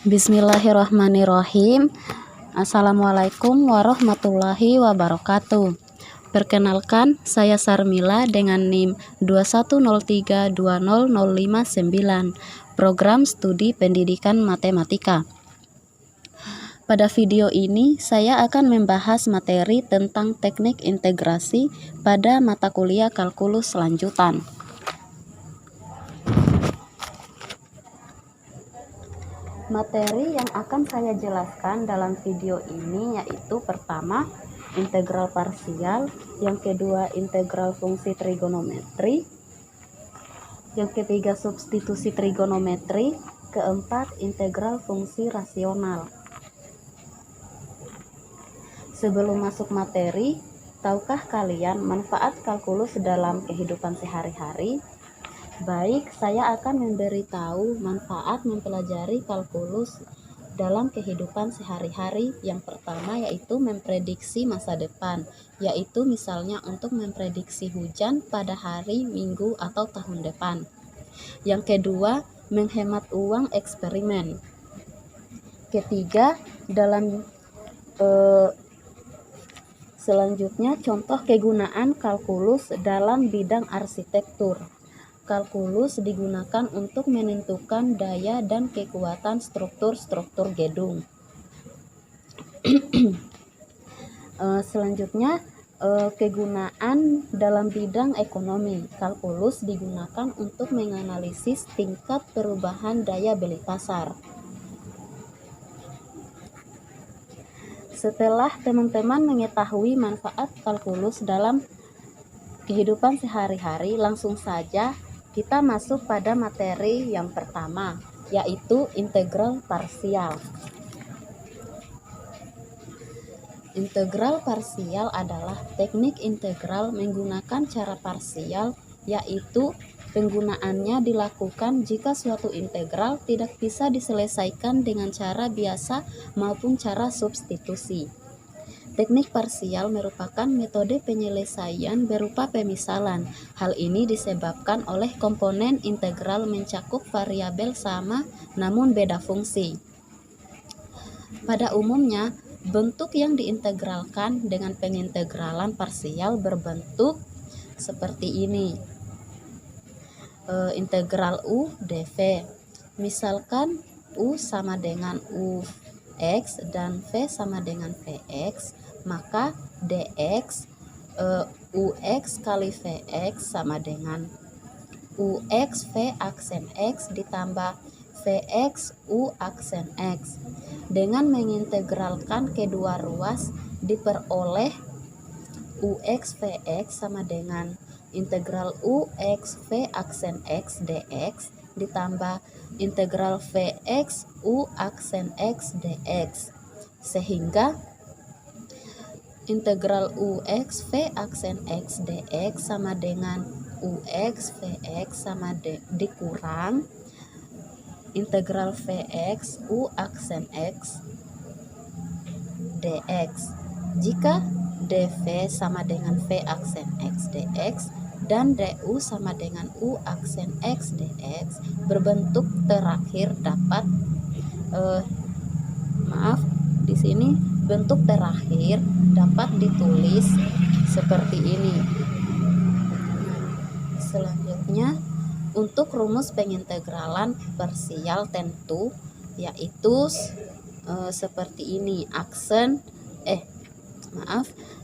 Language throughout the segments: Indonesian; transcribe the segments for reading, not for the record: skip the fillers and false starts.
Bismillahirrahmanirrahim. Assalamualaikum warahmatullahi wabarakatuh. Perkenalkan, saya Sarmila dengan NIM 2103200559, Program Studi Pendidikan Matematika. Pada video ini, saya akan membahas materi tentang teknik integrasi pada mata kuliah kalkulus lanjutan. Materi yang akan saya jelaskan dalam video ini yaitu pertama, integral parsial, yang kedua integral fungsi trigonometri, yang ketiga substitusi trigonometri, keempat integral fungsi rasional. Sebelum masuk materi, tahukah kalian manfaat kalkulus dalam kehidupan sehari-hari? Baik, saya akan memberitahu manfaat mempelajari kalkulus dalam kehidupan sehari-hari. Yang pertama yaitu memprediksi masa depan, yaitu misalnya untuk memprediksi hujan pada hari, minggu, atau tahun depan. Yang kedua, menghemat uang eksperimen. Ketiga, selanjutnya contoh kegunaan kalkulus dalam bidang arsitektur. Kalkulus digunakan untuk menentukan daya dan kekuatan struktur-struktur gedung. Selanjutnya, kegunaan dalam bidang ekonomi. Kalkulus digunakan untuk menganalisis tingkat perubahan daya beli pasar. Setelah teman-teman mengetahui manfaat kalkulus dalam kehidupan sehari-hari, langsung saja kita masuk pada materi yang pertama, yaitu integral parsial. Integral parsial adalah teknik integral menggunakan cara parsial, yaitu penggunaannya dilakukan jika suatu integral tidak bisa diselesaikan dengan cara biasa maupun cara substitusi. Teknik parsial merupakan metode penyelesaian berupa pemisalan. Hal ini disebabkan oleh komponen integral mencakup variabel sama namun beda fungsi. Pada umumnya, bentuk yang diintegralkan dengan pengintegralan parsial berbentuk seperti ini. Integral U dv. Misalkan U sama dengan Ux dan V sama dengan Vx, maka dx Ux kali Vx sama dengan Ux V aksen X ditambah Vx U aksen X. Dengan mengintegralkan kedua ruas diperoleh Ux Vx sama dengan integral Ux V aksen X dx ditambah integral Vx U aksen X dx, sehingga integral Ux V aksen X dx sama dengan Ux Vx sama dikurang integral Vx U aksen X dx. Jika dv sama dengan V aksen X dx dan du sama dengan U aksen X dx berbentuk terakhir dapat di sini bentuk terakhir dapat ditulis seperti ini. Selanjutnya, untuk rumus pengintegralan parsial tentu yaitu seperti ini.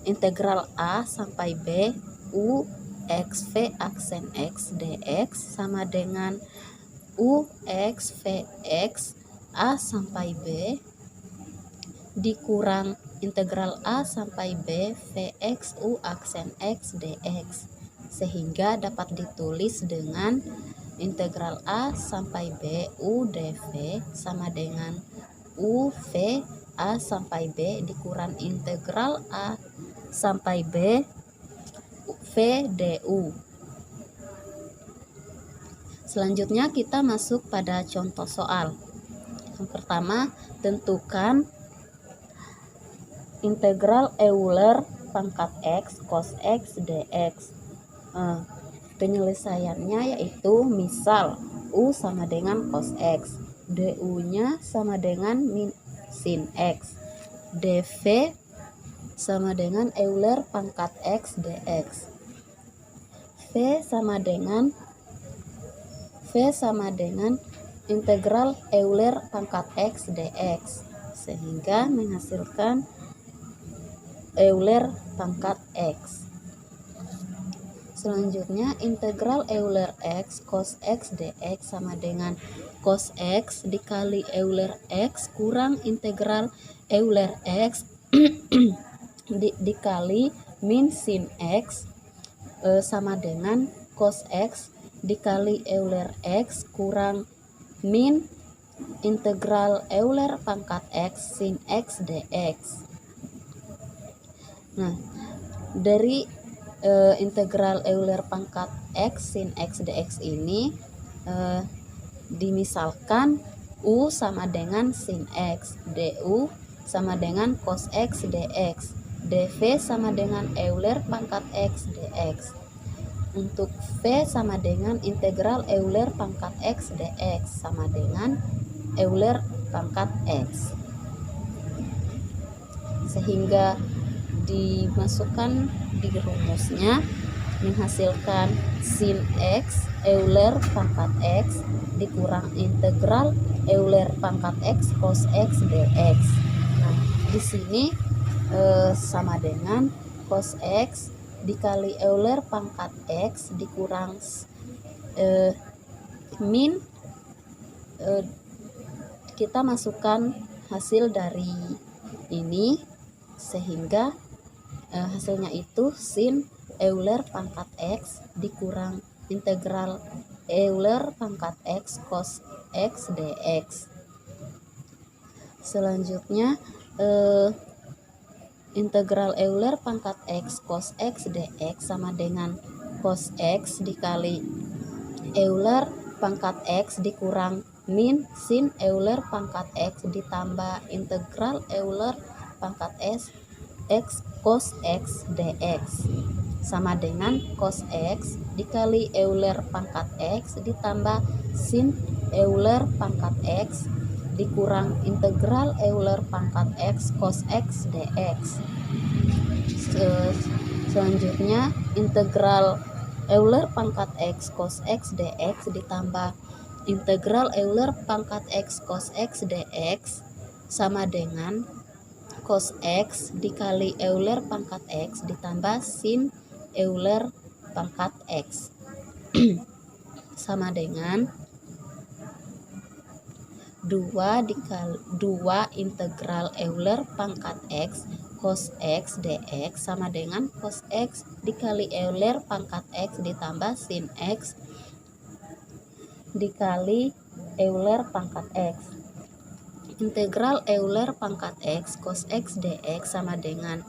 Integral A sampai B U X V aksen X dx sama dengan Ux Vx A sampai B dikurang integral A sampai B Vx U aksen X dx, sehingga dapat ditulis dengan integral A sampai B U dv sama dengan U V A sampai B dikurang integral A sampai B V du. Selanjutnya kita masuk pada contoh soal. Yang pertama, tentukan integral Euler pangkat X cos X dx. Penyelesaiannya yaitu misal U sama dengan cos X. du-nya sama dengan min sin X. dv sama dengan Euler pangkat X dx. V sama dengan integral Euler pangkat X dx, sehingga menghasilkan Euler pangkat X. Selanjutnya integral Euler X cos X dx sama dengan cos X dikali Euler X kurang integral Euler X dikali min sin X sama dengan cos X dikali Euler X kurang min integral Euler pangkat X sin X dx. Nah, dari integral Euler pangkat X sin X dx ini dimisalkan U sama dengan sin X, du sama dengan cos X dx, dv sama dengan Euler pangkat X dx. Untuk V sama dengan integral Euler pangkat X dx sama dengan Euler pangkat X, sehingga dimasukkan di rumusnya menghasilkan sin X Euler pangkat X dikurang integral Euler pangkat X cos X dx. Nah, di sini sama dengan cos X dikali Euler pangkat X dikurang min kita masukkan hasil dari ini, sehingga hasilnya itu sin Euler pangkat X dikurang integral Euler pangkat X cos X dx. Selanjutnya integral Euler pangkat X cos X dx sama dengan cos X dikali Euler pangkat X dikurang min sin Euler pangkat X ditambah integral Euler pangkat X cos X dx sama dengan cos X dikali Euler pangkat X ditambah sin Euler pangkat X dikurang integral Euler pangkat X cos X dx. Selanjutnya integral Euler pangkat X cos X dx ditambah integral Euler pangkat X cos X dx sama dengan cos X dikali Euler pangkat X ditambah sin Euler pangkat X sama dengan 2 integral Euler pangkat X cos X dx sama dengan cos X dikali Euler pangkat X ditambah sin X dikali Euler pangkat X. Integral Euler pangkat X cos X dx sama dengan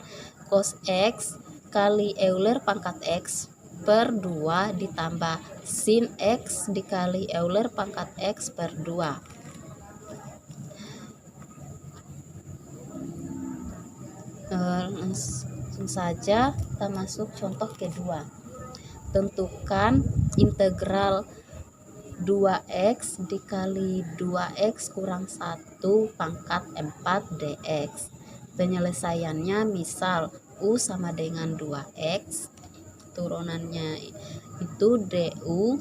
cos X kali Euler pangkat X per 2 ditambah sin X dikali Euler pangkat X per 2. Langsung saja kita masuk contoh kedua. Tentukan integral 2x dikali 2x kurang 1 pangkat 4 dx. Penyelesaiannya misal U sama dengan 2x, turunannya itu du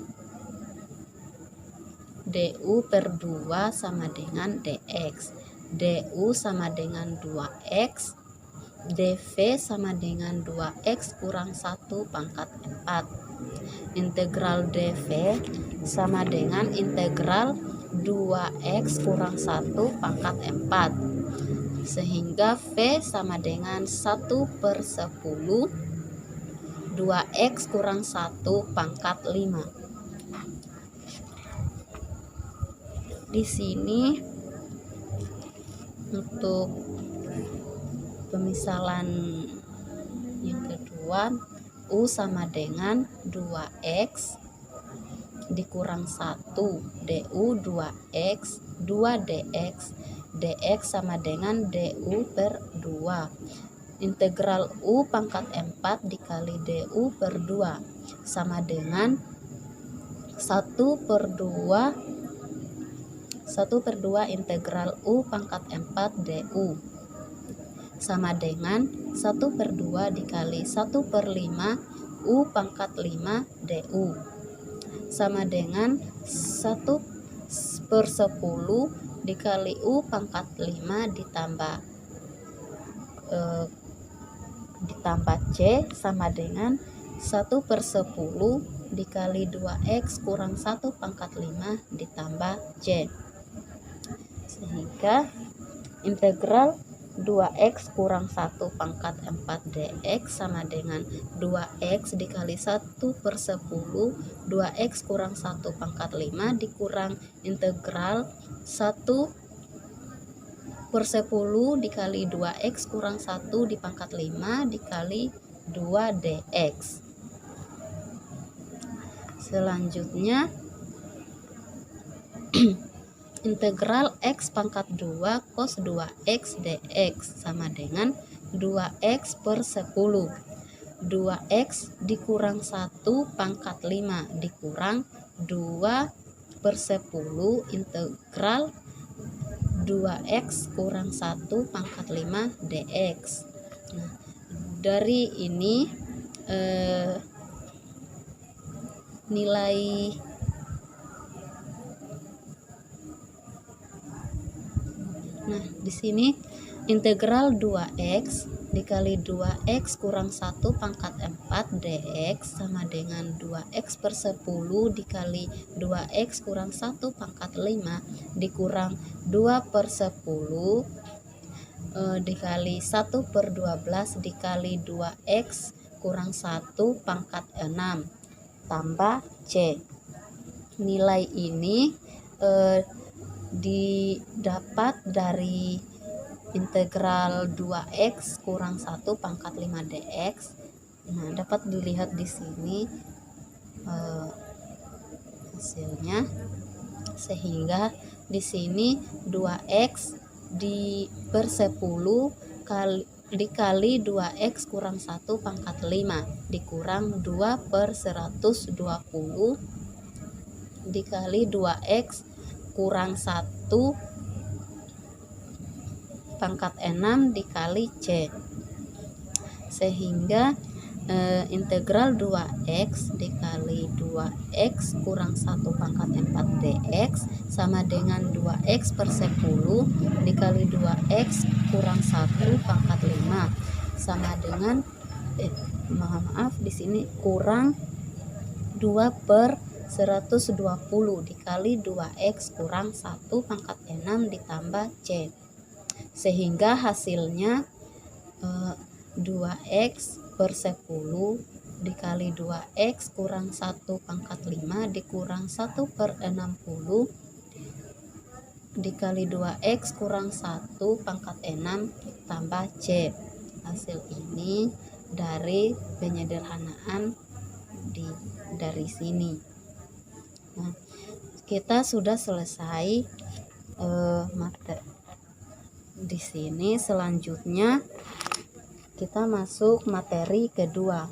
per 2 sama dengan dx, du sama dengan 2x, dv sama dengan 2x kurang 1 pangkat 4. Integral dv sama dengan integral 2x kurang 1 pangkat 4, sehingga v sama dengan 1 per 10 2x kurang 1 pangkat 5. Di sini untuk pemisalan yang kedua, U sama dengan 2x dikurang 1 du 2x 2 dx, dx sama dengan du per 2. Integral U pangkat 4 dikali du per 2 sama dengan 1 per 2 1/2 integral U pangkat 4 du sama dengan 1/2 dikali 1/5 U pangkat 5 du sama dengan 1/10 dikali U pangkat 5 ditambah C sama dengan 1/10 dikali 2x kurang 1 pangkat 5 ditambah C, sehingga integral 2x kurang 1 pangkat 4 dx sama dengan 2x dikali 1/10 2x kurang 1 pangkat 5 dikurang integral 1/10 dikali 2x kurang 1 di pangkat 5 dikali 2 dx. Selanjutnya integral x pangkat 2 cos 2x dx sama dengan 2x per 10. 2x dikurang 1 pangkat 5 dikurang 2 per 10 integral 2x kurang 1 pangkat 5 dx. Nah, dari ini nilai di sini integral 2x dikali 2x kurang 1 pangkat 4 dx sama dengan 2x per 10 dikali 2x kurang 1 pangkat 5 dikurang 2 per 10 dikali 1/12 dikali 2x kurang 1 pangkat 6 tambah C. Nilai ini didapat dari integral 2x kurang 1 pangkat 5 dx. Nah, dapat dilihat di sini hasilnya, sehingga di sini 2x per 10 dikali 2x kurang 1 pangkat 5 dikurang 2 per 120 dikali 2x kurang 1 pangkat 6 dikali C, sehingga integral 2x dikali 2x kurang 1 pangkat 4 dx sama dengan 2x per 10 dikali 2x kurang 1 pangkat 5 sama dengan di sini kurang 2 per 120 dikali 2x kurang 1 pangkat 6 ditambah C, sehingga hasilnya 2x per 10 dikali 2x kurang 1 pangkat 5 dikurang 1 per 60 dikali 2x kurang 1 pangkat 6 tambah C. Hasil ini dari penyederhanaan dari sini. Nah, kita sudah selesai materi di sini. Selanjutnya kita masuk materi kedua.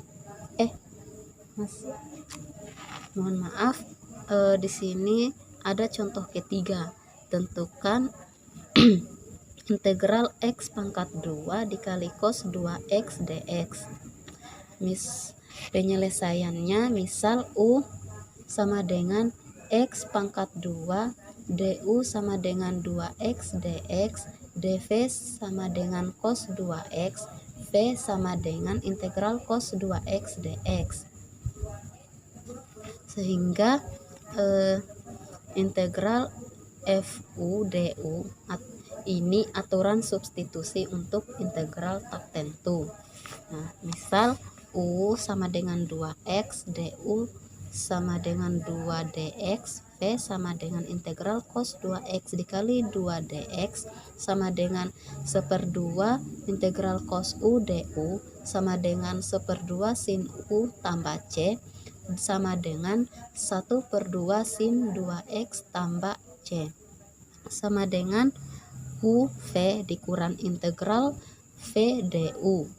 Mohon maaf, di sini ada contoh ketiga. Tentukan integral x pangkat 2 dikali cos 2x dx. Penyelesaiannya misal U sama dengan x pangkat 2 du sama dengan 2x dx, dv sama dengan cos 2x, v sama dengan integral cos 2x dx. Sehingga integral fu du ini aturan substitusi untuk integral tak tentu. Nah, misal U sama dengan 2x, du sama dengan 2 dx, v sama dengan integral cos 2x dikali 2 dx sama dengan 1/2 integral cos u du sama dengan 1/2 sin u tambah c sama dengan 1/2 sin 2x tambah c sama dengan u v dikurang integral v du.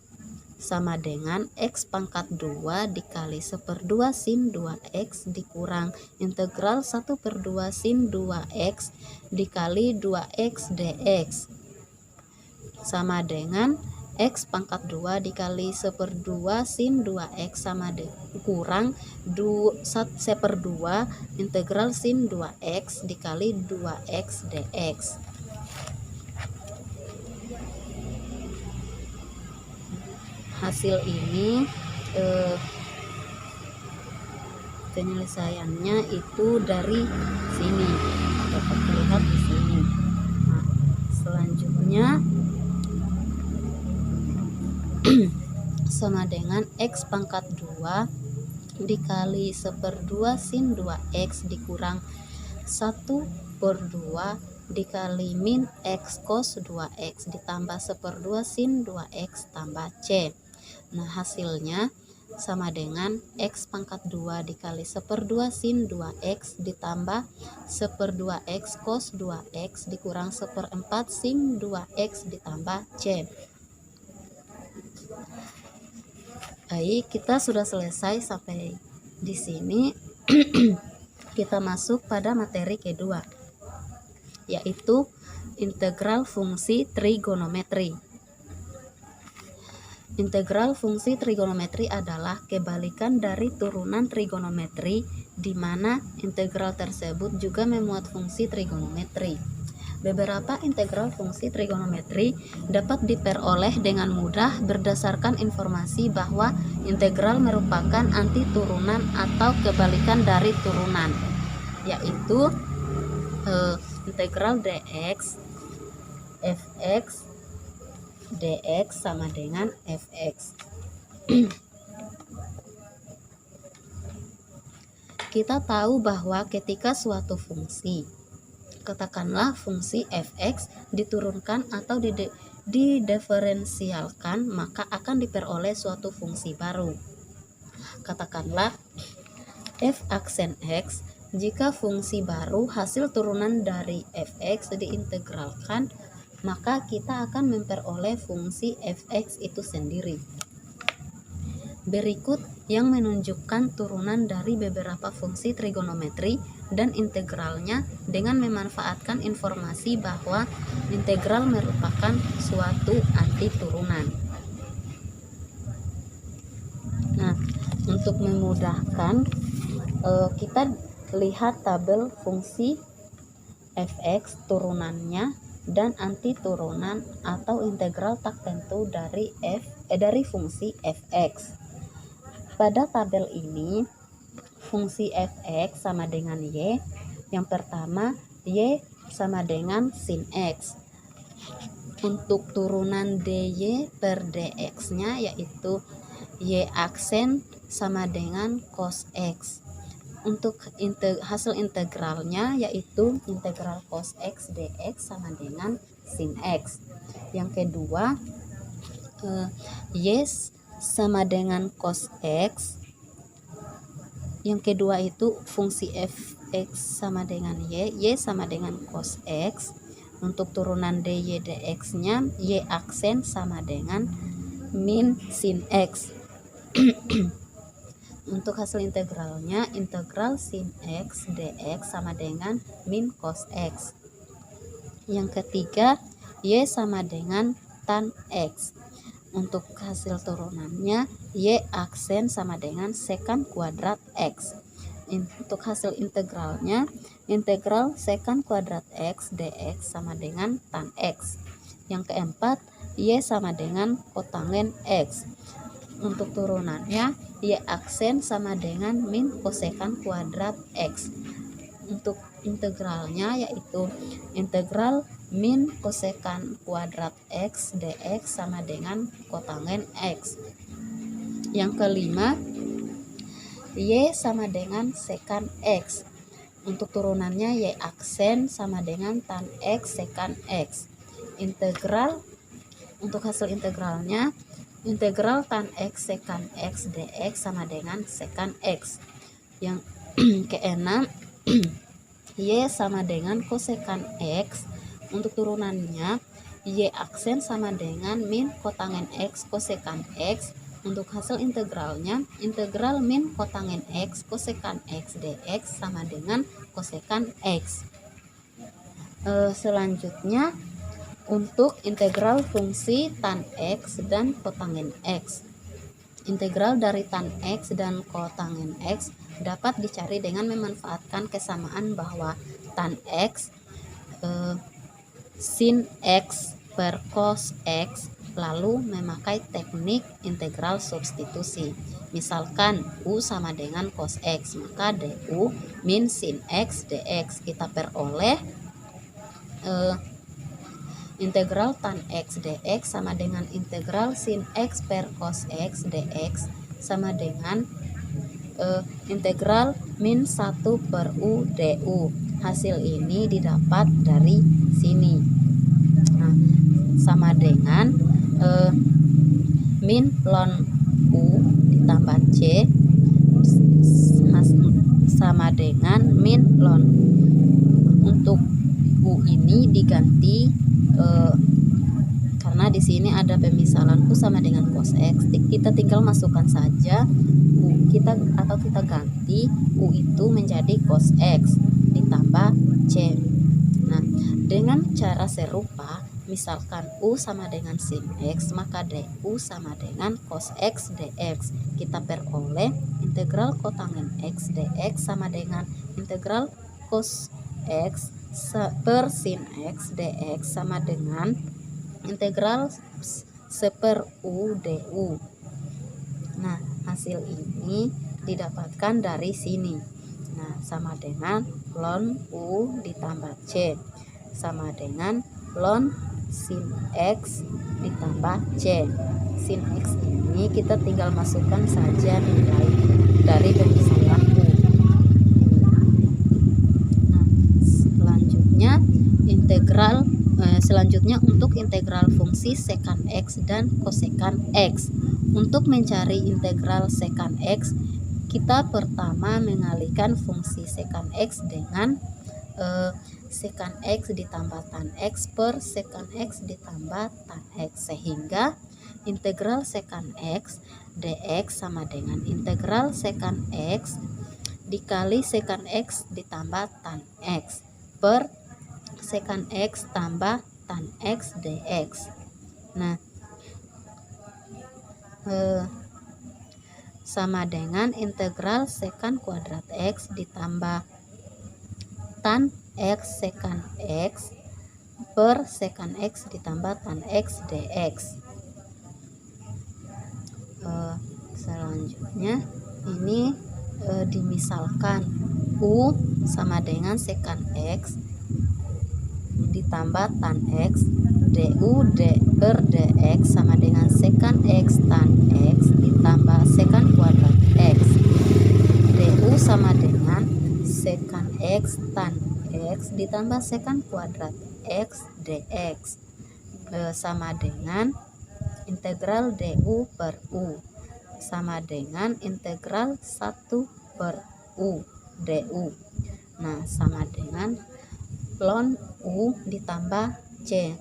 sama dengan X pangkat 2 dikali 1/2 sin 2X dikurang integral 1/2 sin 2X dikali 2X dx sama dengan X pangkat 2 dikali 1/2 sin 2X sama kurang 1/2 integral sin 2X dikali 2X dx. Hasil ini penyelesaiannya itu dari sini, dapat dilihat di sini. Nah, selanjutnya sama dengan X pangkat 2 dikali 1/2 sin 2X dikurang 1/2 dikali min X cos 2X ditambah 1/2 sin 2X tambah C. Nah, hasilnya sama dengan X pangkat 2 dikali 1/2 sin 2X ditambah 1/2 X cos 2X dikurang 1/4 sin 2X ditambah C. Baik, kita sudah selesai sampai di sini. Kita masuk pada materi kedua, yaitu integral fungsi trigonometri. Integral fungsi trigonometri adalah kebalikan dari turunan trigonometri, di mana integral tersebut juga memuat fungsi trigonometri. Beberapa integral fungsi trigonometri dapat diperoleh dengan mudah berdasarkan informasi bahwa integral merupakan antiturunan atau kebalikan dari turunan, yaitu integral dx fx dx sama dengan fx. Kita tahu bahwa ketika suatu fungsi, katakanlah fungsi fx diturunkan atau didiferensialkan, maka akan diperoleh suatu fungsi baru. Katakanlah f aksen x, jika fungsi baru hasil turunan dari fx diintegralkan, maka kita akan memperoleh fungsi fx itu sendiri. Berikut yang menunjukkan turunan dari beberapa fungsi trigonometri dan integralnya dengan memanfaatkan informasi bahwa integral merupakan suatu antiturunan. Nah, untuk memudahkan, kita lihat tabel fungsi fx turunannya dan antiturunan atau integral tak tentu dari fungsi fx. Pada tabel ini, fungsi fx sama dengan y. Yang pertama, y sama dengan sin x. Untuk turunan dy per dx-nya yaitu y aksen sama dengan cos x. Untuk hasil integralnya yaitu integral cos x dx sama dengan sin x. Yang kedua, y sama dengan cos x. Yang kedua itu fungsi fx sama dengan y sama dengan cos x. Untuk turunan dy dx-nya y aksen sama dengan min sin x. Untuk hasil integralnya, integral sin x dx sama dengan min cos x. Yang ketiga, y sama dengan tan x. Untuk hasil turunannya, y aksen sama dengan sekant kuadrat x. Untuk hasil integralnya, integral sekant kuadrat x dx sama dengan tan x. Yang keempat, y sama dengan kotangen x. Untuk turunannya, y aksen sama dengan min kosekant kuadrat x. Untuk integralnya yaitu integral min kosekant kuadrat x dx sama dengan kotangen x. Yang kelima, y sama dengan sekant x. Untuk turunannya y aksen sama dengan tan x sekant x. Integral untuk hasil integralnya, integral tan x sekant x dx sama dengan sekant x. Yang keenam, y sama dengan kosekant x. Untuk turunannya, Y aksen sama dengan min kotangen X kosekan X. Untuk hasil integralnya, integral min kotangen X kosekan X dx sama dengan kosekan X. Selanjutnya untuk integral fungsi tan X dan kotangen X. Integral dari tan X dan kotangen X dapat dicari dengan memanfaatkan kesamaan bahwa tan X sin X per cos X, lalu memakai teknik integral substitusi. Misalkan U sama dengan cos X, maka du min sin X dx. Kita peroleh integral tan X dx sama dengan integral sin X per cos X dx sama dengan integral min 1 per U du. Hasil ini didapat dari sini. Nah, sama dengan min ln U ditambah C sama dengan min ln. Untuk U ini diganti karena di sini ada pemisahan U sama dengan cos X. Kita tinggal masukkan saja U kita ganti U itu menjadi cos X ditambah C. Nah, dengan cara serupa, misalkan U sama dengan sin X, maka du sama dengan cos X dx. Kita peroleh integral kotangen X dx sama dengan integral cos X per sin X dx sama dengan integral seper U du. Nah, hasil ini didapatkan dari sini. Nah, sama dengan ln U ditambah C sama dengan ln sin X ditambah C. Sin X ini kita tinggal masukkan saja nilai dari pemisahan U. Nah, selanjutnya untuk integral fungsi sekan X dan kosekan X. Untuk mencari integral sekan X, kita pertama mengalihkan fungsi sekan X dengan sekan X ditambah tan X per sekan X ditambah tan X, sehingga integral sekan X dx sama dengan integral sekan X dikali sekan X ditambah tan X per sekan X tambah tan X dx. Nah, sama dengan integral sekan kuadrat X ditambah tan X sekan X per sekan X ditambah tan X dx. Selanjutnya ini dimisalkan U sama dengan sekan X ditambah tan X du per dx sama dengan sekan X tan X ditambah sekan kuadrat X. Du sama dengan sekan X tan X ditambah sekan kuadrat X dx sama dengan integral du per U sama dengan integral 1 per U du. Nah, sama dengan ln U ditambah C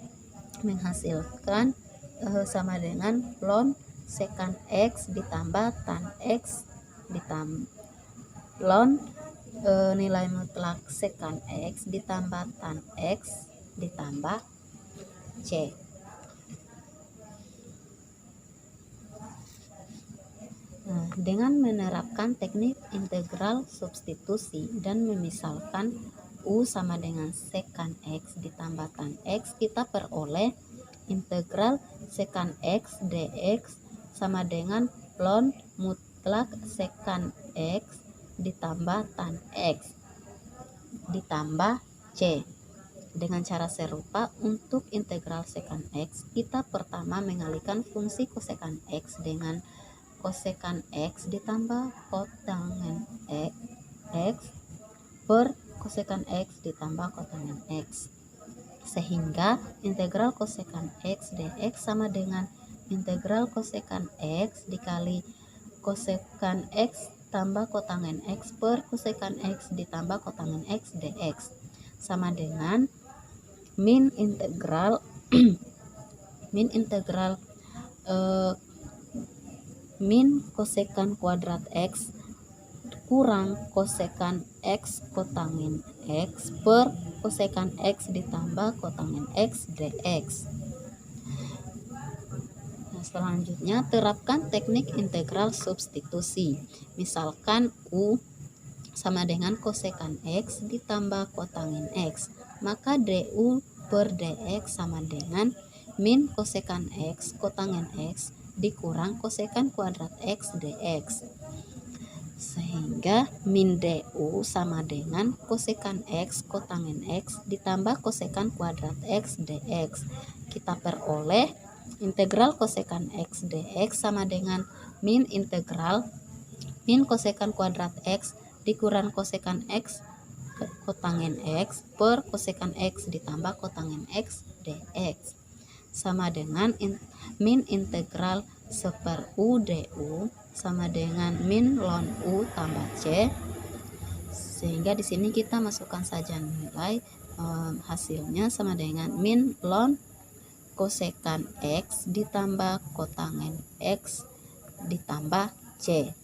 menghasilkan sama dengan ln sekan X ditambah tan X ditambah ln nilai mutlak sekan X ditambah tan X ditambah C. Nah, dengan menerapkan teknik integral substitusi dan memisalkan U sama dengan sekan X ditambah tan X, kita peroleh integral sekan X dx sama dengan ln mutlak sekan X ditambah tan X ditambah C. Dengan cara serupa, untuk integral sekan X, kita pertama mengalihkan fungsi kosekan X dengan kosekan X ditambah kotangen X per kosekan X ditambah kotangen X, sehingga integral kosekan X dx sama dengan integral kosekan X dikali kosekan X tambah kotangen X per kosekan X ditambah kotangen X dx sama dengan min integral min integral min kosekan kuadrat X kurang kosekan X kotangin X per kosekan X ditambah kotangin X dx. Nah, selanjutnya terapkan teknik integral substitusi. Misalkan U sama dengan kosekan X ditambah kotangin X, maka du per dx sama dengan min kosekan X kotangin X dikurang kosekan kuadrat X dx, sehingga min du sama dengan kosekan X kotangin X ditambah kosekan kuadrat X dx. Kita peroleh integral kosekan X dx sama dengan min integral min kosekan kuadrat X dikurang kosekan X kotangin X per kosekan X ditambah kotangin X dx, sama dengan min integral seper U du sama dengan min ln U tambah C, sehingga di sini kita masukkan saja nilai, hasilnya sama dengan min ln kosekan X ditambah kotangin X ditambah C.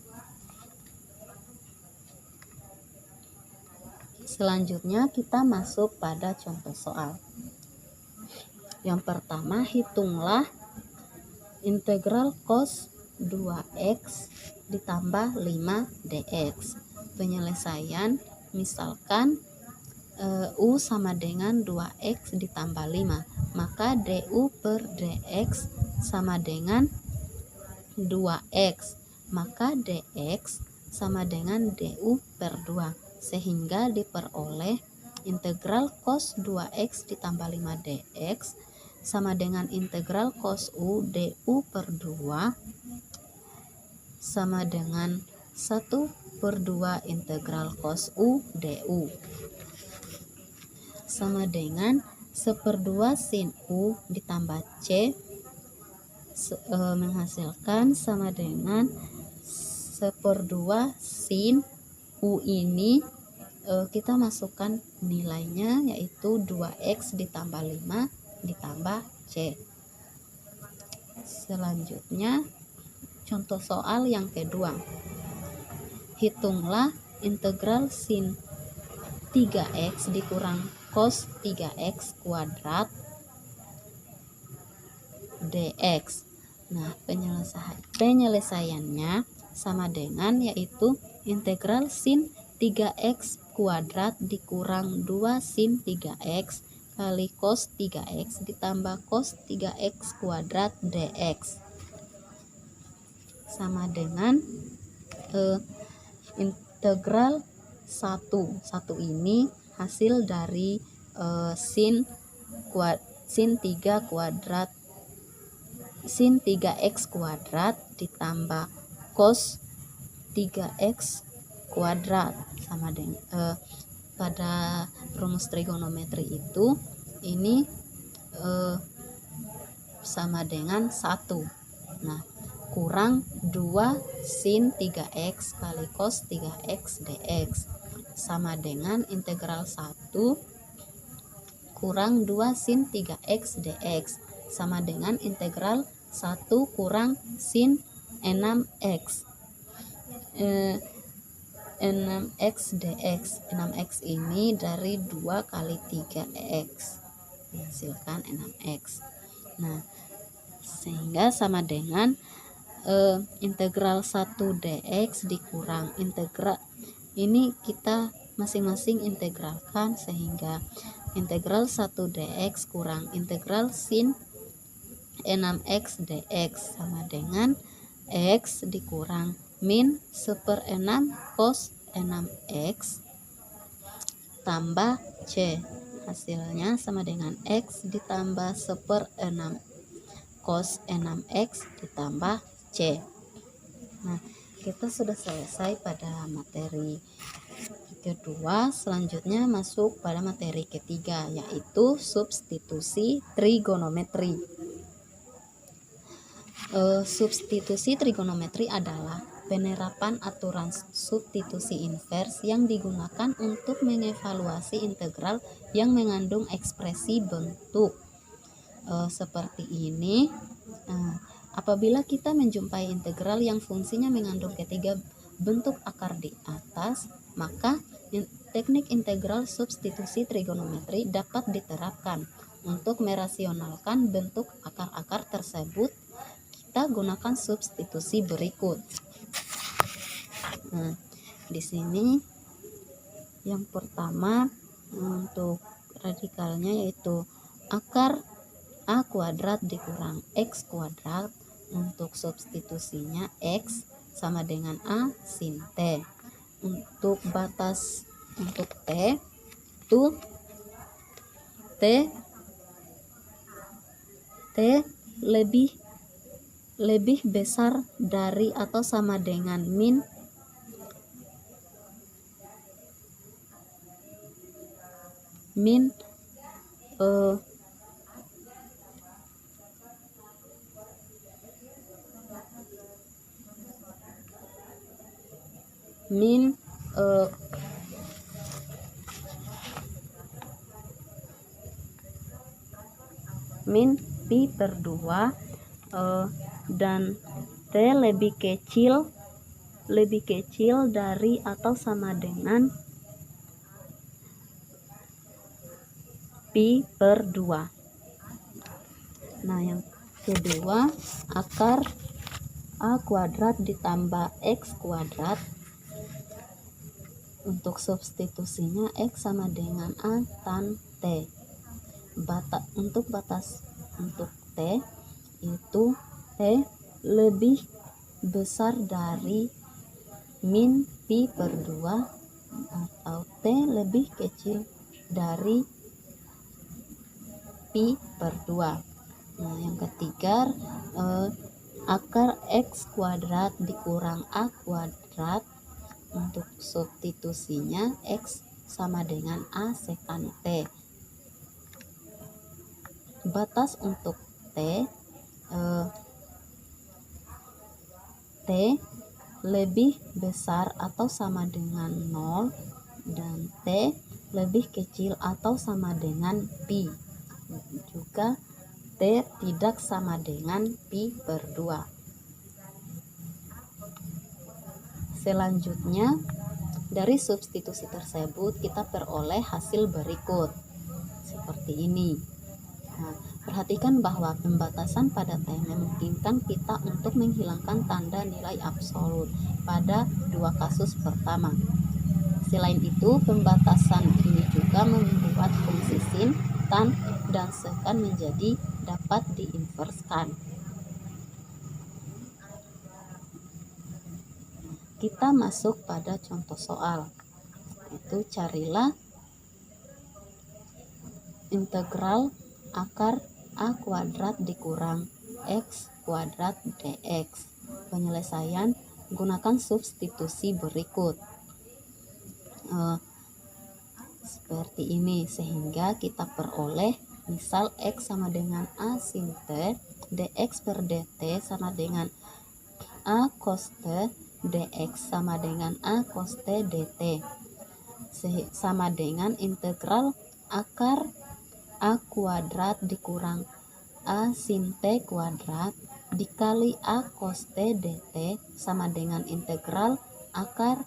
Selanjutnya kita masuk pada contoh soal. Yang pertama, hitunglah integral cos 2x ditambah 5 dx. Penyelesaian, misalkan U sama dengan 2x ditambah 5, maka du per dx sama dengan 2x, maka dx sama dengan du per 2, sehingga diperoleh integral cos 2x ditambah 5 dx sama dengan integral cos U du per 2 sama dengan 1/2 integral cos U du, sama dengan 1/2 sin U ditambah C menghasilkan sama dengan 1/2 sin U ini kita masukkan nilainya, yaitu 2x ditambah 5 ditambah C. Selanjutnya contoh soal yang kedua. Hitunglah integral sin 3x dikurang cos 3x kuadrat dx. Nah, penyelesaiannya sama dengan, yaitu integral sin 3x kuadrat dikurang 2 sin 3x kali cos 3x ditambah cos 3x kuadrat dx, sama dengan integral 1 ini hasil dari sin 3 kuadrat sin 3x kuadrat ditambah cos 3x kuadrat, sama dengan pada rumus trigonometri itu ini sama dengan 1. Nah, kurang 2 sin 3x kali cos 3x dx, sama dengan integral 1 kurang 2 sin 3x dx, sama dengan integral 1 kurang sin 6x 6x dx. 6x ini dari 2 kali 3x menghasilkan 6x. Nah, sehingga sama dengan integral 1 dx dikurang integral ini kita masing-masing integralkan, sehingga integral 1 dx kurang integral sin 6x dx sama dengan x dikurang min 1/6 cos 6x tambah C. Hasilnya sama dengan x ditambah 1/6 cos 6x ditambah C. Nah, kita sudah selesai pada materi kedua. Selanjutnya masuk pada materi ketiga, yaitu substitusi trigonometri. Substitusi trigonometri adalah penerapan aturan substitusi invers yang digunakan untuk mengevaluasi integral yang mengandung ekspresi bentuk seperti ini. Apabila kita menjumpai integral yang fungsinya mengandung ketiga bentuk akar di atas, maka teknik integral substitusi trigonometri dapat diterapkan. Untuk merasionalkan bentuk akar-akar tersebut, kita gunakan substitusi berikut. Di sini yang pertama untuk radikalnya yaitu akar A kuadrat dikurang X kuadrat. Untuk substitusinya X sama dengan A sin T. Untuk batas untuk T itu T lebih besar dari atau sama dengan min pi per 2 dan T lebih kecil dari atau sama dengan pi per 2. Nah, yang kedua, akar A kuadrat ditambah X kuadrat. Untuk substitusinya X sama dengan A tan T. Untuk batas untuk T itu T lebih besar dari min pi per 2 atau T lebih kecil dari pi per 2. Nah, yang ketiga, akar X kuadrat dikurang A kuadrat. Untuk substitusinya X sama dengan A sekan T. Batas untuk T lebih besar atau sama dengan 0 dan T lebih kecil atau sama dengan pi. Juga T tidak sama dengan pi per 2. Selanjutnya, dari substitusi tersebut kita peroleh hasil berikut seperti ini. Nah, perhatikan bahwa pembatasan pada T memungkinkan kita untuk menghilangkan tanda nilai absolut pada dua kasus pertama. Selain itu, pembatasan ini juga membuat fungsi sin, tan, dan sekan menjadi dapat diinverskan. Kita masuk pada contoh soal, yaitu carilah integral akar A kuadrat dikurang X kuadrat dx. Penyelesaian gunakan substitusi berikut. Seperti ini, sehingga kita peroleh misal X sama dengan A sin T, dx per dt sama dengan A cos T, dx sama dengan A cos T dt, sama dengan integral akar A kuadrat dikurang A sin T kuadrat dikali A cos T dt sama dengan integral akar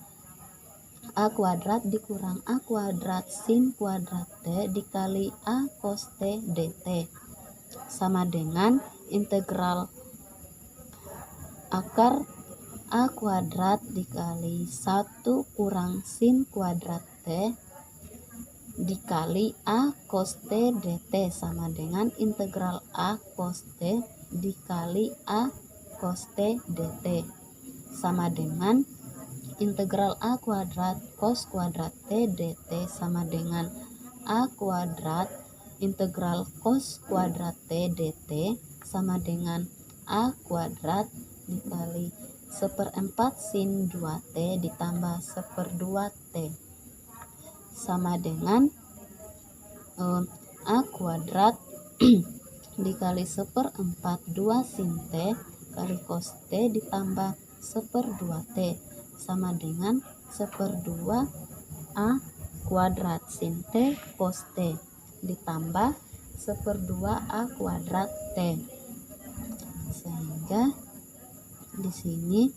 A kuadrat dikurang A kuadrat sin kuadrat T dikali A cos T dt sama dengan integral akar A kuadrat dikali 1 kurang sin kuadrat T dikali A cos T dt sama dengan integral A cos T dikali A cos T dt sama dengan integral A kuadrat cos kuadrat T dt sama dengan A kuadrat integral cos kuadrat T dt sama dengan A kuadrat dikali 1/4 sin 2t ditambah 1/2t sama dengan A kuadrat dikali 1/4 2 sin t kali cos t ditambah 1/2t sama dengan 1/2 A kuadrat sin t cos t ditambah 1/2 A kuadrat T. Sehingga di sini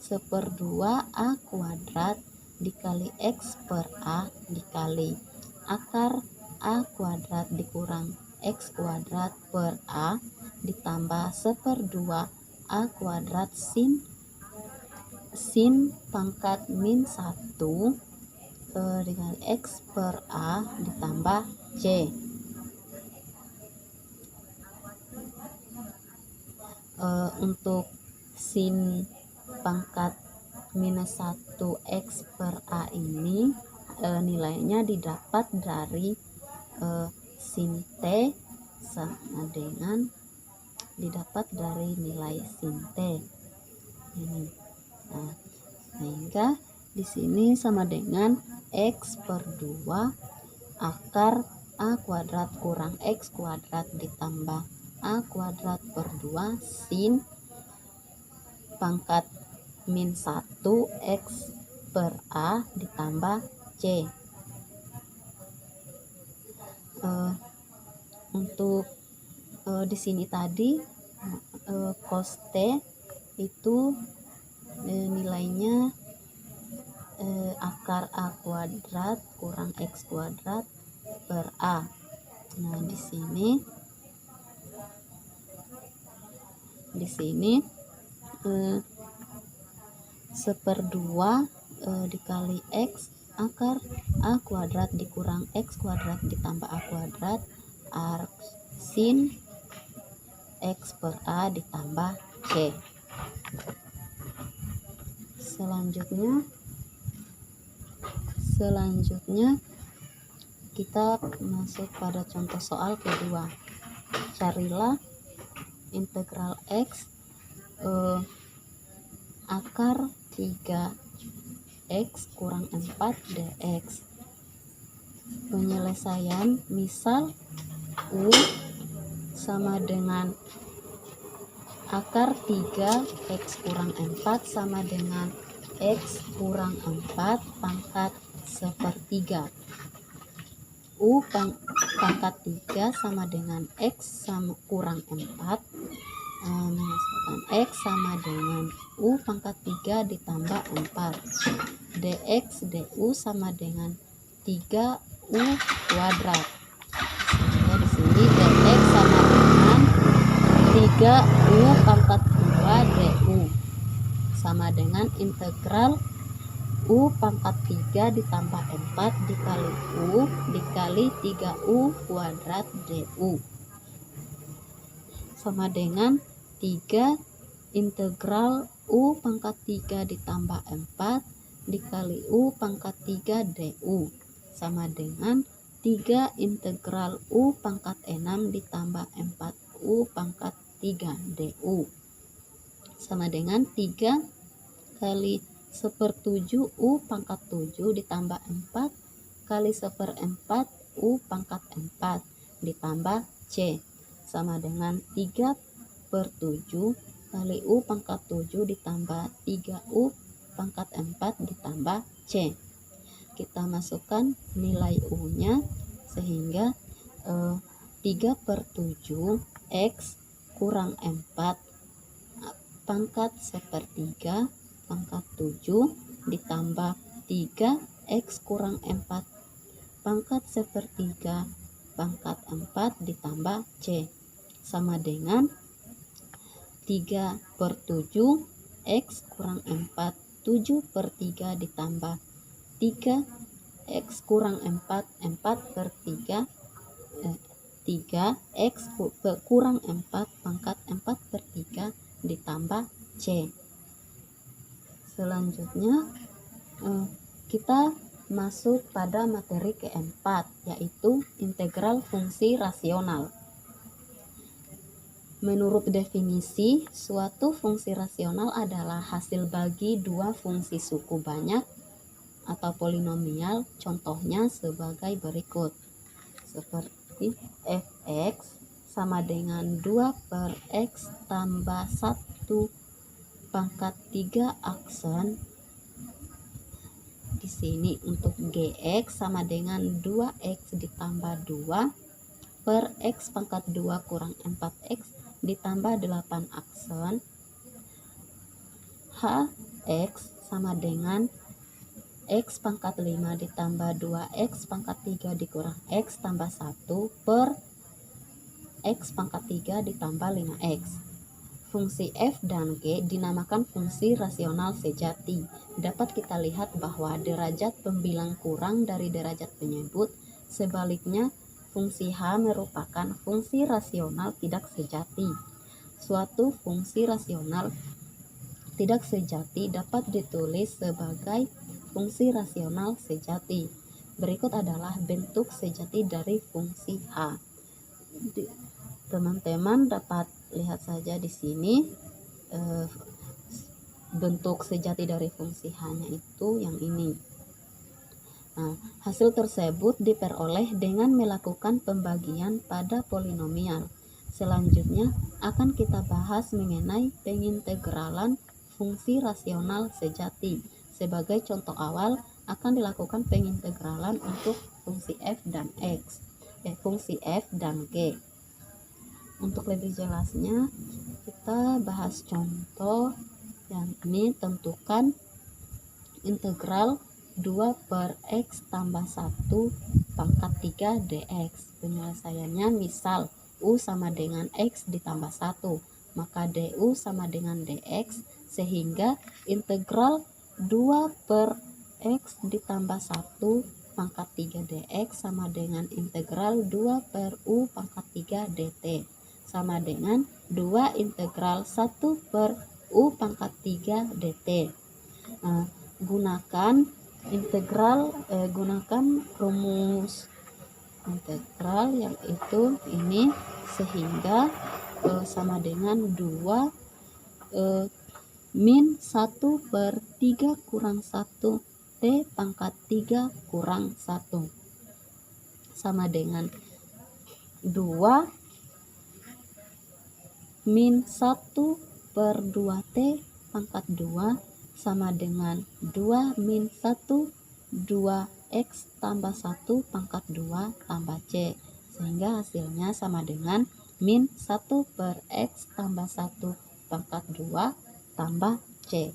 1/2 A kuadrat dikali X per A dikali akar A kuadrat dikurang X kuadrat per A ditambah 1/2 A kuadrat sin pangkat min 1 dikali X per A ditambah C. Untuk sin pangkat minus 1 X per A ini nilainya didapat dari sin T sama dengan didapat dari nilai sin T ini. Nah, sehingga di sini sama dengan X per 2 akar A kuadrat kurang X kuadrat ditambah A kuadrat per 2 sin pangkat min 1 X per A ditambah C. Untuk di sini tadi cos T itu nilainya akar A kuadrat kurang X kuadrat per A. Nah, di sini 1/2 dikali X akar A kuadrat dikurang X kuadrat ditambah A kuadrat sin X per A ditambah C. Selanjutnya kita masuk pada contoh soal kedua. Carilah integral X akar 3X kurang 4 dx. Penyelesaian misal U sama dengan akar 3X kurang 4 sama dengan X kurang 4 pangkat 1/3. U pangkat 3 sama dengan X sama kurang 4 menhasilkan X sama dengan U pangkat 3 ditambah 4 dx du sama dengan 3U kuadrat. Sehingga di sini dx sama dengan 3U pangkat 2 du sama dengan integral U pangkat 3 ditambah 4 dikali U dikali 3U kuadrat du sama dengan 3 integral U pangkat 3 ditambah 4 dikali U pangkat 3 du sama dengan 3 integral U pangkat 6 ditambah 4U pangkat 3 du sama dengan 3 kali 1/7 U pangkat 7 ditambah 4 kali 1/4 U pangkat 4 ditambah C sama dengan 3/7 kali U pangkat 7 ditambah 3U pangkat 4 ditambah C. Kita masukkan nilai U nya sehingga 3/7 X kurang 4 pangkat 1/3 pangkat 7 ditambah 3X kurang 4 pangkat 1/3 pangkat 4 ditambah C sama dengan 3/7 X kurang 4 7/3 ditambah 3X kurang 4 4/3 3X kurang 4 pangkat 4/3 ditambah C. Selanjutnya kita masuk pada materi keempat, yaitu integral fungsi rasional. Menurut definisi, suatu fungsi rasional adalah hasil bagi dua fungsi suku banyak atau polinomial. Contohnya sebagai berikut. Seperti fx sama dengan 2/x tambah 1 pangkat 3 aksen. Di sini untuk gx sama dengan 2x ditambah 2 per X pangkat 2 kurang 4X ditambah 8 aksen HX sama dengan X pangkat 5 ditambah 2X pangkat 3 dikurang X tambah 1 per X pangkat 3 ditambah 5X. Fungsi f dan g dinamakan fungsi rasional sejati. Dapat kita lihat bahwa derajat pembilang kurang dari derajat penyebut. Sebaliknya, fungsi h merupakan fungsi rasional tidak sejati. Suatu fungsi rasional tidak sejati dapat ditulis sebagai fungsi rasional sejati. Berikut adalah bentuk sejati dari fungsi h. Teman-teman dapat lihat saja di sini bentuk sejati dari fungsi h-nya itu yang ini. Nah, hasil tersebut diperoleh dengan melakukan pembagian pada polinomial. Selanjutnya akan kita bahas mengenai pengintegralan fungsi rasional sejati. Sebagai contoh awal akan dilakukan pengintegralan untuk fungsi f dan fungsi f dan g. Untuk lebih jelasnya kita bahas contoh yang ini. Tentukan integral 2 per X tambah 1 pangkat 3 dx. Penyelesaiannya misal U sama dengan X ditambah 1, maka du sama dengan dx, sehingga integral 2 per X ditambah 1 pangkat 3 dx sama dengan integral 2 per U pangkat 3 dt, sama dengan 2 integral 1 per U pangkat 3 dt. Nah, gunakan rumus integral yaitu ini, sehingga sama dengan 2 min 1 per 3 kurang 1 T pangkat 3 kurang 1 sama dengan 2 min 1 per 2T pangkat 2 sama dengan 2 min 1 2X tambah 1 pangkat 2 tambah C, sehingga hasilnya sama dengan min 1 per X tambah 1 pangkat 2 tambah C.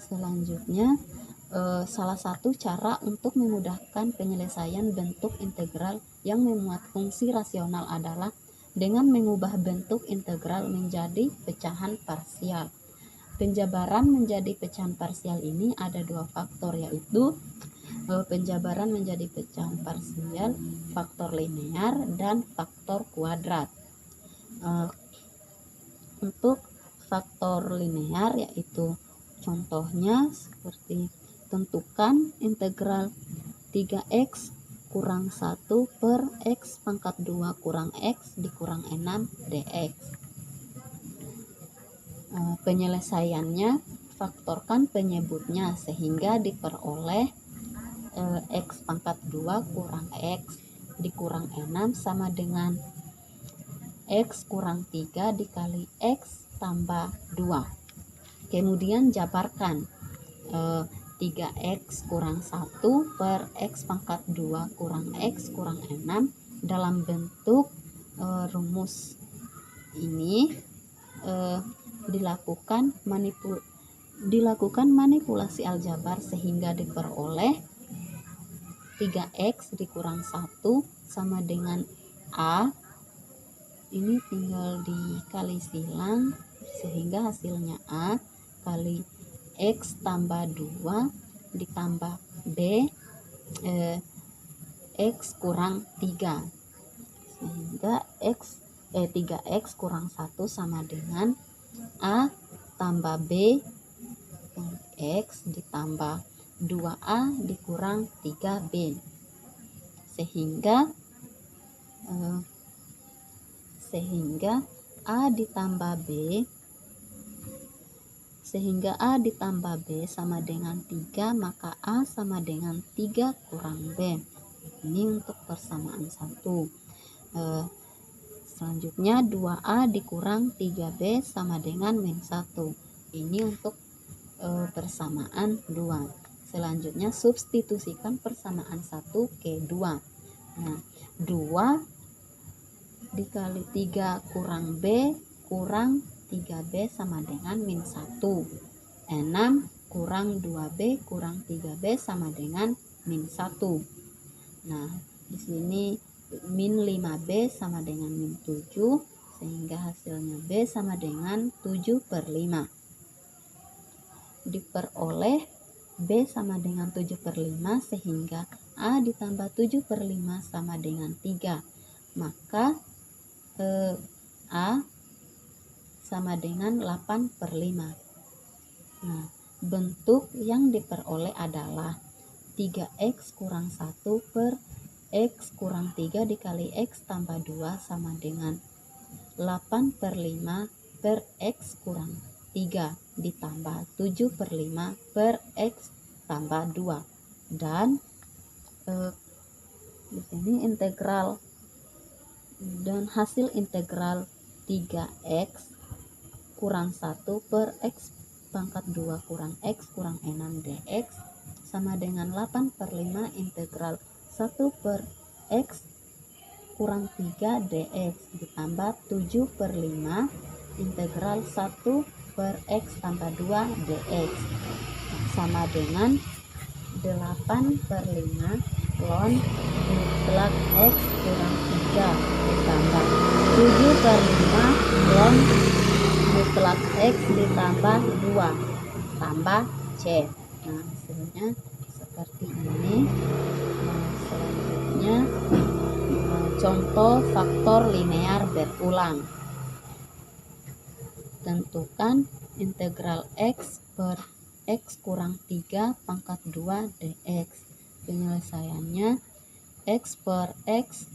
Selanjutnya, salah satu cara untuk memudahkan penyelesaian bentuk integral yang memuat fungsi rasional adalah dengan mengubah bentuk integral menjadi pecahan parsial. Penjabaran menjadi pecahan parsial ini ada dua faktor, yaitu penjabaran menjadi pecahan parsial faktor linear dan faktor kuadrat. Untuk faktor linear yaitu contohnya seperti tentukan integral 3x kurang 1 per X pangkat 2 kurang X dikurang 6 dx. Penyelesaiannya, faktorkan penyebutnya sehingga diperoleh X pangkat 2 kurang X dikurang 6 sama dengan X kurang 3 dikali X tambah 2. Kemudian jabarkan 3X kurang 1 per X pangkat 2 kurang X kurang 6 dalam bentuk rumus ini. Dilakukan manipulasi aljabar sehingga diperoleh 3X dikurang 1 sama dengan A. Ini tinggal dikali silang sehingga hasilnya A kali X tambah 2 ditambah B X kurang 3, sehingga 3X kurang 1 sama dengan A tambah B X ditambah 2A dikurang 3B, sehingga A ditambah B sama dengan 3, maka A sama dengan 3 kurang B. Ini untuk persamaan 1. Selanjutnya 2A dikurang 3B sama dengan min 1. Ini untuk persamaan 2. Selanjutnya substitusikan persamaan 1 ke 2. Nah, 2 dikali 3 kurang B kurang 3B sama dengan min 1. 6 kurang 2B kurang 3B sama dengan min 1. Nah, di sini min 5B sama dengan min 7, sehingga hasilnya B sama dengan 7/5. Diperoleh B sama dengan 7/5, sehingga A ditambah 7/5 sama dengan 3. Maka A sama dengan 8/5. Nah, bentuk yang diperoleh adalah 3x kurang 1 per x kurang 3 dikali x tambah 2 sama dengan 8/5 per x kurang 3 ditambah 7/5 per x tambah 2. Dan di sini integral dan hasil integral 3x kurang 1 per x pangkat 2 kurang x kurang 6 dx sama dengan 8/5 integral 1 per x kurang 3 dx ditambah 7/5 integral 1 per x tambah 2 dx sama dengan 8/5 ln mutlak x kurang 3 ditambah 7/5 ln mutlak x ditambah 2 tambah c. Nah, hasilnya seperti ini. Selanjutnya contoh faktor linear berulang. Tentukan integral x per x kurang 3 pangkat 2 dx. Penyelesaiannya x per x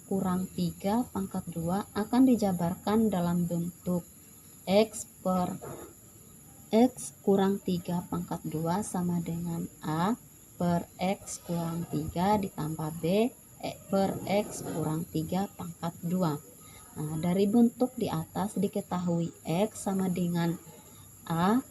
kurang 3 pangkat 2 akan dijabarkan dalam bentuk x per x kurang 3 pangkat 2 sama dengan A per x kurang 3 ditambah B per x kurang 3 pangkat 2. Nah, dari bentuk di atas diketahui x sama dengan A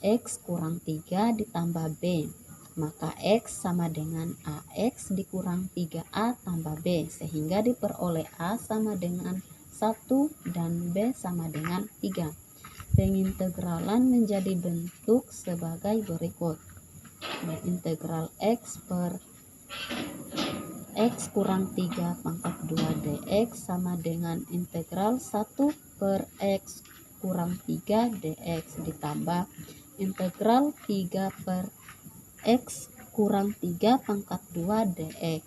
x kurang 3 ditambah B. Maka x sama dengan AX dikurang 3A tambah B, sehingga diperoleh A sama dengan 1 dan B sama dengan 3. Pengintegralan menjadi bentuk sebagai berikut. Integral x per x kurang 3 pangkat 2 dx sama dengan integral 1 per x kurang 3 dx ditambah integral 3 per x kurang 3 pangkat 2 dx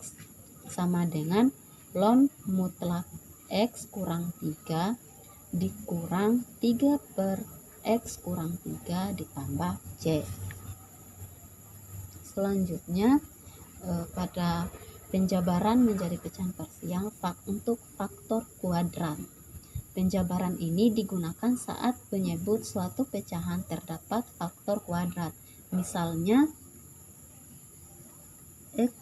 sama dengan ln mutlak x kurang 3 dikurang 3 per x kurang 3 ditambah c. Selanjutnya pada penjabaran menjadi pecahan parsial untuk faktor kuadrat. Penjabaran ini digunakan saat menyebut suatu pecahan terdapat faktor kuadrat. Misalnya x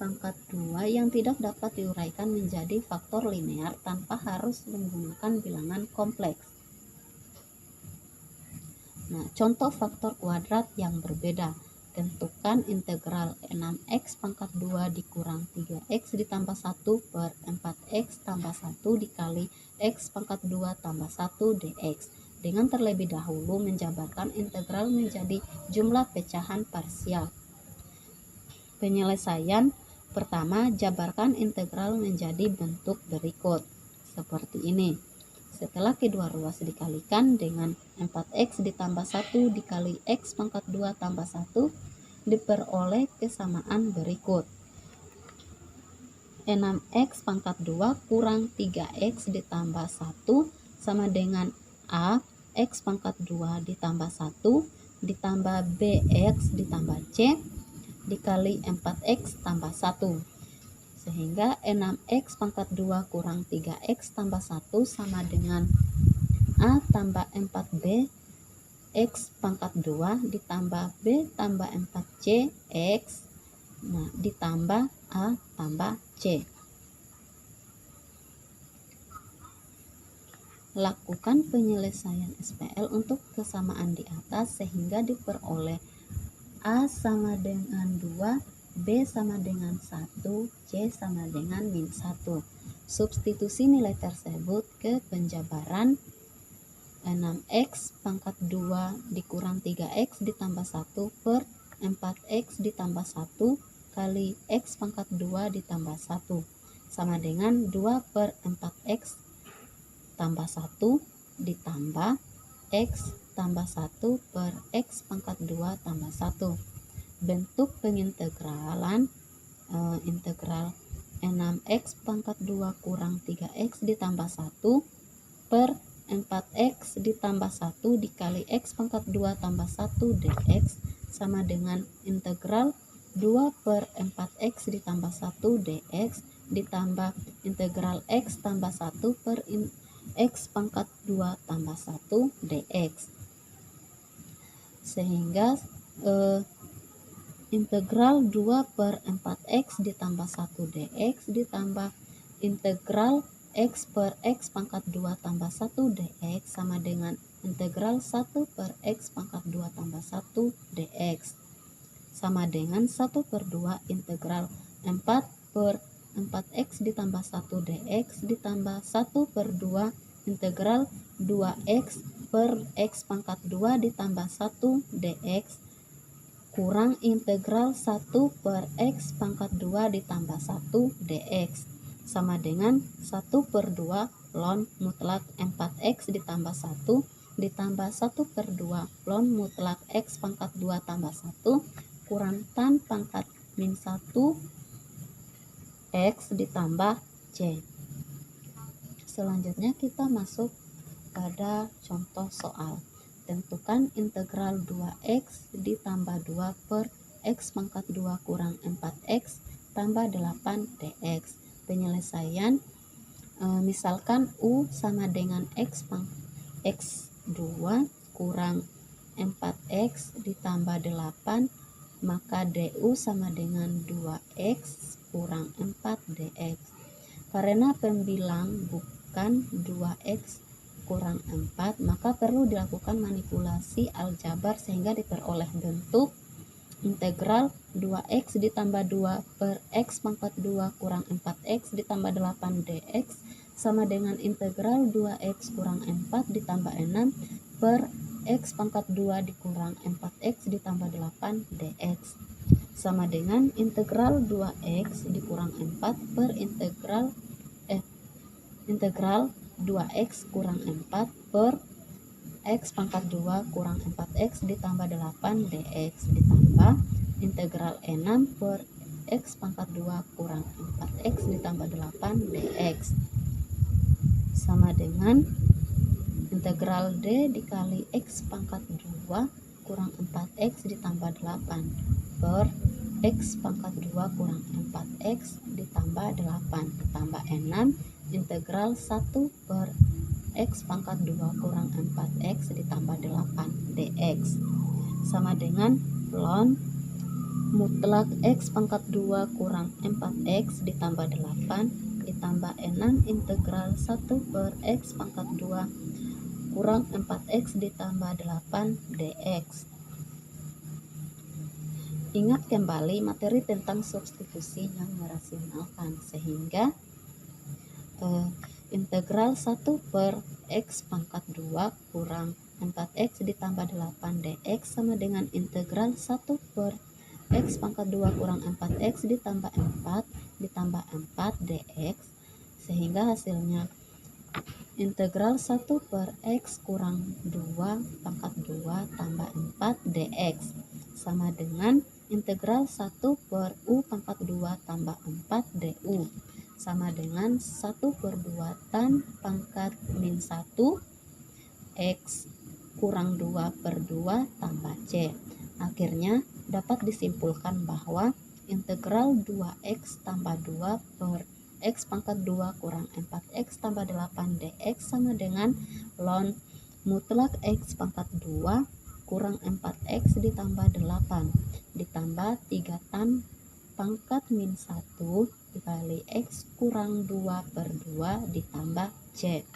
pangkat 2 yang tidak dapat diuraikan menjadi faktor linear tanpa harus menggunakan bilangan kompleks. Nah, contoh faktor kuadrat yang berbeda. Tentukan integral 6x pangkat 2 dikurang 3x ditambah 1 per 4x tambah 1 dikali x pangkat 2 tambah 1 dx. Dengan terlebih dahulu menjabarkan integral menjadi jumlah pecahan parsial. Penyelesaian pertama, jabarkan integral menjadi bentuk berikut. Seperti ini. Setelah kedua ruas dikalikan dengan 4x ditambah 1 dikali x pangkat 2 tambah 1, diperoleh kesamaan berikut. 6x pangkat 2 kurang 3x ditambah 1 sama dengan A x pangkat 2 ditambah 1 ditambah bx ditambah c dikali 4x tambah 1. Sehingga 6x pangkat 2 kurang 3x tambah 1 sama dengan A tambah 4b x pangkat 2 ditambah b tambah 4c x, nah, ditambah A tambah c. Lakukan penyelesaian SPL untuk kesamaan di atas sehingga diperoleh A sama dengan 2 B sama dengan 1, C sama dengan min 1. Substitusi nilai tersebut ke penjabaran 6x pangkat 2 dikurang 3x ditambah 1 per 4x ditambah 1 kali x pangkat 2 ditambah 1 sama dengan 2 per 4x tambah 1 ditambah x tambah 1 per x pangkat 2 tambah 1. Bentuk pengintegralan integral 6x pangkat 2 kurang 3x ditambah 1 per 4x ditambah 1 dikali x pangkat 2 tambah 1 dx sama dengan integral 2 per 4x ditambah 1 dx ditambah integral x tambah 1 per x pangkat 2 tambah 1 dx. Sehingga integral 2 per 4x ditambah 1 dx ditambah integral x per x pangkat 2 tambah 1 dx sama dengan integral 1 per x pangkat 2 tambah 1 dx sama dengan 1 per 2 integral 4 per 4x ditambah 1 dx ditambah 1 per 2 integral 2x per x pangkat 2 ditambah 1 dx kurang integral 1 per x pangkat 2 ditambah 1 dx sama dengan 1 per 2 ln mutlak 4x ditambah 1 ditambah 1 per 2 ln mutlak x pangkat 2 tambah 1 kurang tan pangkat min 1 x ditambah c. Selanjutnya kita masuk pada contoh soal. Tentukan integral 2x ditambah 2 per x pangkat 2 kurang 4x tambah 8 dx. Penyelesaian misalkan U sama dengan x2 kurang 4x ditambah 8 maka du sama dengan 2x kurang 4 dx. Karena pembilang bukan 2x kurang 4 maka perlu dilakukan manipulasi aljabar sehingga diperoleh bentuk integral 2x ditambah 2 per x pangkat 2 kurang 4x ditambah 8 dx sama dengan integral 2x kurang 4 ditambah 6 per x pangkat 2 dikurang 4x ditambah 8 dx sama dengan integral 2x dikurang 4 per integral 2x kurang 4 per x pangkat 2 kurang 4x ditambah 8 dx ditambah integral 6 per x pangkat 2 kurang 4x ditambah 8 dx sama dengan integral d dikali x pangkat 2 kurang 4x ditambah 8 per x pangkat 2 kurang 4x ditambah 8 ditambah 6 integral 1 per x pangkat 2 kurang 4x ditambah 8 dx sama dengan ln mutlak x pangkat 2 kurang 4x ditambah 8 ditambah 6 integral 1 per x pangkat 2 kurang 4x ditambah 8 dx. Ingat kembali materi tentang substitusi yang merasionalkan sehingga integral 1 per x pangkat 2 kurang 4x ditambah 8 dx sama dengan integral 1 per x pangkat 2 kurang 4x ditambah 4 ditambah 4 dx sehingga hasilnya integral 1 per x kurang 2 pangkat 2 tambah 4 dx sama dengan integral 1 per u pangkat 2 tambah 4 du sama dengan 1 per 2 tan pangkat min 1 x kurang 2 per 2 tambah c. Akhirnya dapat disimpulkan bahwa integral 2x tambah 2 per x pangkat 2 kurang 4x tambah 8 dx sama dengan ln mutlak x pangkat 2 kurang 4x ditambah 8 ditambah 3 tan pangkat min 1 dikali x kurang 2 per 2 ditambah c.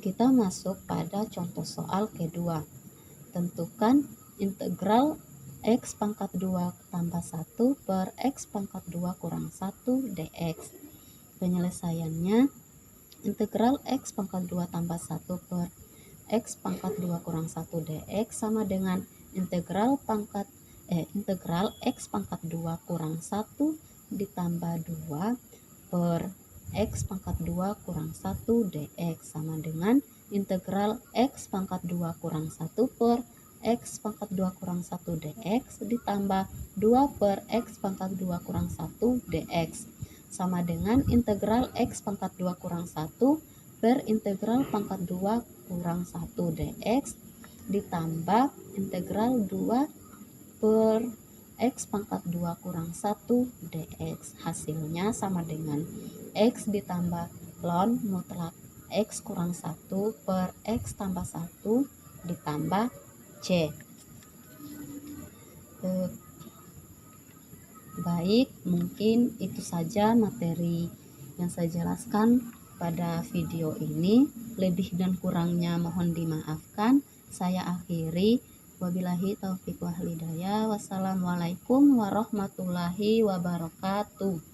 Kita masuk pada contoh soal kedua. Tentukan integral X pangkat 2 tambah 1 per X pangkat 2 kurang 1 dx. Penyelesaiannya, integral X pangkat 2 tambah 1 per X pangkat 2 kurang 1 dx sama dengan integral X pangkat 2 kurang 1 ditambah 2 per X pangkat 2 kurang 1 dx sama dengan integral X pangkat 2 kurang 1 per X pangkat 2 kurang 1 dx ditambah 2 per X pangkat 2 kurang 1 dx sama dengan integral X pangkat 2 kurang 1 per integral pangkat 2 kurang 1 dx ditambah integral 2 per X pangkat 2 kurang 1 dx. Hasilnya sama dengan X ditambah ln mutlak X kurang 1 per X tambah 1 ditambah C. Baik, mungkin itu saja materi yang saya jelaskan pada video ini. Lebih dan kurangnya mohon dimaafkan. Saya akhiri. Wabillahi taufiq wal hidayah. Wassalamualaikum warahmatullahi wabarakatuh.